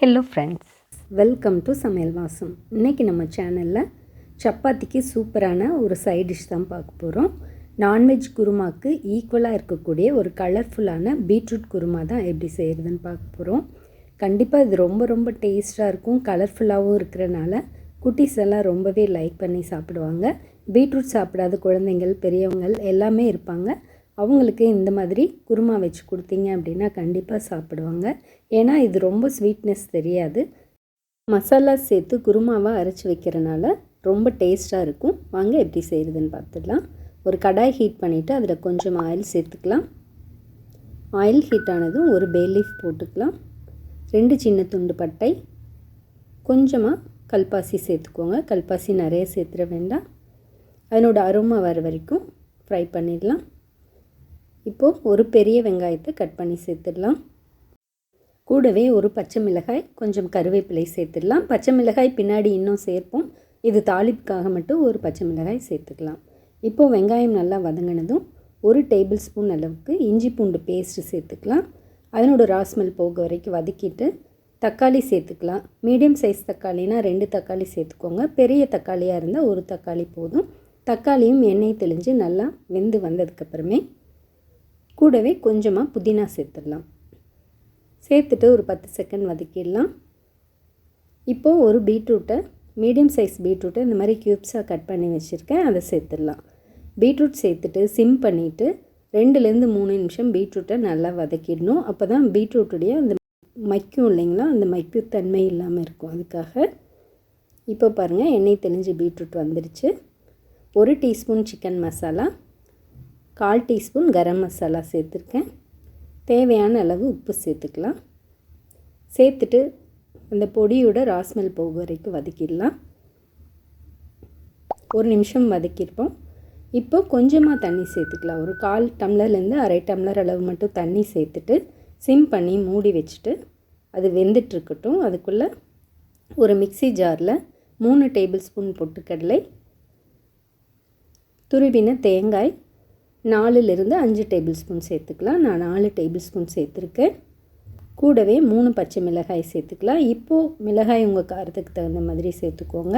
Hello friends, welcome to சமையல் வாசம். இன்றைக்கி நம்ம சேனலில் சப்பாத்திக்கு சூப்பரான ஒரு சைட் டிஷ் தான் பார்க்க போகிறோம். நான்வெஜ் குருமாவுக்கு ஈக்குவலாக இருக்கக்கூடிய ஒரு கலர்ஃபுல்லான பீட்ரூட் குருமா தான் எப்படி செய்கிறதுன்னு பார்க்க போகிறோம். கண்டிப்பாக இது ரொம்ப ரொம்ப டேஸ்ட்டாக இருக்கும். கலர்ஃபுல்லாகவும் இருக்கிறனால குட்டீஸ் எல்லாம் ரொம்பவே லைக் பண்ணி சாப்பிடுவாங்க. பீட்ரூட் சாப்பிடாத குழந்தைங்கள், பெரியவங்க எல்லாமே இருப்பாங்க. அவங்களுக்கு இந்த மாதிரி குருமா வச்சு கொடுத்தீங்க அப்படின்னா கண்டிப்பாக சாப்பிடுவாங்க. ஏன்னா இது ரொம்ப ஸ்வீட்னஸ் தெரியாது. மசாலா சேர்த்து குருமாவாக அரைச்சி வைக்கிறனால ரொம்ப டேஸ்ட்டாக இருக்கும். வாங்க எப்படி செய்கிறதுன்னு பார்த்துடலாம். ஒரு கடாய் ஹீட் பண்ணிவிட்டு அதில் கொஞ்சம் ஆயில் சேர்த்துக்கலாம். ஆயில் ஹீட் ஆனதும் ஒரு பே லீஃப் போட்டுக்கலாம். 2 சின்ன துண்டு பட்டை, கொஞ்சமாக கல்பாசி சேர்த்துக்கோங்க. கல்பாசி நிறைய சேர்த்துட வேண்டாம். அதனோட அரோமா வர வரைக்கும் ஃப்ரை பண்ணிடலாம். இப்போது ஒரு பெரிய வெங்காயத்தை கட் பண்ணி சேர்த்துடலாம். கூடவே ஒரு பச்சை மிளகாய், கொஞ்சம் கருவேப்பிலை சேர்த்துடலாம். பச்சை மிளகாய் பின்னாடி இன்னும் சேர்ப்போம். இது தாளிப்புக்காக மட்டும் ஒரு பச்சை மிளகாய் சேர்த்துக்கலாம். இப்போது வெங்காயம் நல்லா வதங்கினதும் 1 டேபிள் ஸ்பூன் அளவுக்கு இஞ்சி பூண்டு பேஸ்ட்டு சேர்த்துக்கலாம். அதனோட ராஸ்மெல் போக வரைக்கும் வதக்கிட்டு தக்காளி சேர்த்துக்கலாம். மீடியம் சைஸ் தக்காளினா 2 தக்காளி சேர்த்துக்கோங்க. பெரிய தக்காளியாக இருந்தால் 1 தக்காளி போதும். தக்காளியும் எண்ணெய் தெளிஞ்சு நல்லா வெந்து வந்ததுக்கப்புறமே கூடவே கொஞ்சமாக புதினா சேர்த்துடலாம். சேர்த்துட்டு ஒரு 10 செகண்ட் வதக்கிடலாம். இப்போது ஒரு பீட்ரூட்டை, மீடியம் சைஸ் பீட்ரூட்டை இந்த மாதிரி க்யூப்ஸாக கட் பண்ணி வச்சுருக்கேன், அதை சேர்த்துடலாம். பீட்ரூட் சேர்த்துட்டு சிம் பண்ணிவிட்டு 2லேருந்து 3 நிமிஷம் பீட்ரூட்டை நல்லா வதக்கிடணும். அப்போ தான் பீட்ரூட்டுடைய அந்த மைக்கும் இல்லைங்களா, அந்த மைக்கு தன்மை இல்லாமல் இருக்கும். அதுக்காக இப்போ பாருங்கள், எண்ணெய் தெளிஞ்சு பீட்ரூட் வந்துடுச்சு. 1 teaspoon chicken masala, 1/4 teaspoon garam masala சேர்த்துருக்கேன். தேவையான அளவு உப்பு சேர்த்துக்கலாம். சேர்த்துட்டு அந்த பொடியோட ராஸ்மெல் போக வரைக்கும் வதக்கிடலாம். 1 நிமிஷம் வதக்கியிருப்போம். இப்போ கொஞ்சமாக தண்ணி சேர்த்துக்கலாம். ஒரு 1/4 டம்ளர்லேருந்து 1/2 டம்ளர் அளவு மட்டும் தண்ணி சேர்த்துட்டு சிம் பண்ணி மூடி வச்சுட்டு அது வெந்துட்டுருக்கட்டும். அதுக்குள்ளே ஒரு மிக்ஸி ஜாரில் 3 டேபிள் ஸ்பூன் பொட்டுக்கடலை, துருவின தேங்காய் 4லேருந்து 5 டேபிள் ஸ்பூன் சேர்த்துக்கலாம். நான் 4 டேபிள் ஸ்பூன் சேர்த்துருக்கேன். கூடவே 3 பச்சை மிளகாய் சேர்த்துக்கலாம். இப்போது மிளகாய் உங்கள் காரத்துக்கு தகுந்த மாதிரி சேர்த்துக்கோங்க.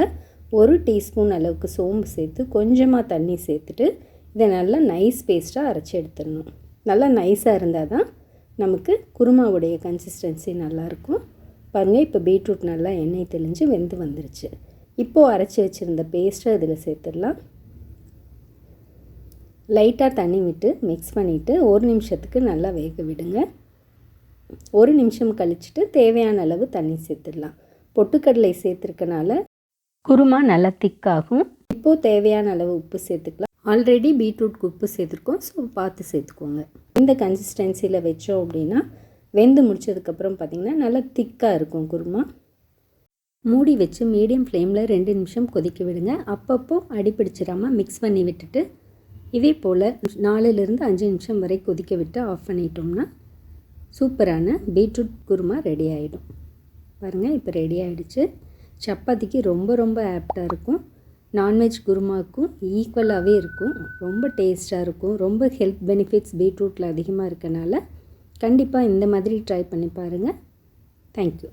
1 டீஸ்பூன் அளவுக்கு சோம்பு சேர்த்து கொஞ்சமாக தண்ணி சேர்த்துட்டு இதை நல்லா நைஸ் பேஸ்ட்டாக அரைச்சி எடுத்துடணும். நல்லா நைஸாக இருந்தால் தான் நமக்கு குருமாவுடைய கன்சிஸ்டன்சி நல்லாயிருக்கும். பாருங்கள், இப்போ பீட்ரூட் நல்லா எண்ணெய் தெளிஞ்சு வெந்து வந்துருச்சு. இப்போது அரைச்சி வச்சுருந்த பேஸ்ட்டை இதில் சேர்த்துடலாம். லைட்டாக தண்ணி விட்டு மிக்ஸ் பண்ணிவிட்டு 1 நிமிஷத்துக்கு நல்லா வேக விடுங்க. 1 நிமிஷம் கழிச்சிட்டு தேவையான அளவு தண்ணி சேர்த்துடலாம். பொட்டுக்கடலை சேர்த்துருக்கனால குருமா நல்லா திக்காகும். இப்போது தேவையான அளவு உப்பு சேர்த்துக்கலாம். ஆல்ரெடி பீட்ரூட்க்கு உப்பு சேர்த்துருக்கோம், ஸோ பார்த்து சேர்த்துக்கோங்க. இந்த கன்சிஸ்டன்சியில் வச்சோம் அப்படின்னா வெந்து முடிச்சதுக்கப்புறம் பார்த்திங்கன்னா நல்லா திக்காக இருக்கும் குருமா. மூடி வச்சு மீடியம் ஃப்ளேமில் 2 நிமிஷம் கொதிக்க விடுங்க. அப்பப்போ அடிப்பிடிச்சிடாமல் மிக்ஸ் பண்ணி விட்டுட்டு இதே போல் 4லேருந்து 5 நிமிஷம் வரை கொதிக்க விட்டு ஆஃப் பண்ணிட்டோம்னா சூப்பரான பீட்ரூட் குருமா ரெடி ஆகிடும். பாருங்கள், இப்போ ரெடி ஆகிடுச்சு. சப்பாத்திக்கு ரொம்ப ரொம்ப ஆப்டாக இருக்கும். நான்வெஜ் குருமாவுக்கும் ஈக்குவலாகவே இருக்கும். ரொம்ப டேஸ்ட்டாக இருக்கும். ரொம்ப ஹெல்த் பெனிஃபிட்ஸ் பீட்ரூட்டில் அதிகமாக இருக்கனால கண்டிப்பாக இந்த மாதிரி ட்ரை பண்ணி பாருங்கள். தேங்க்யூ.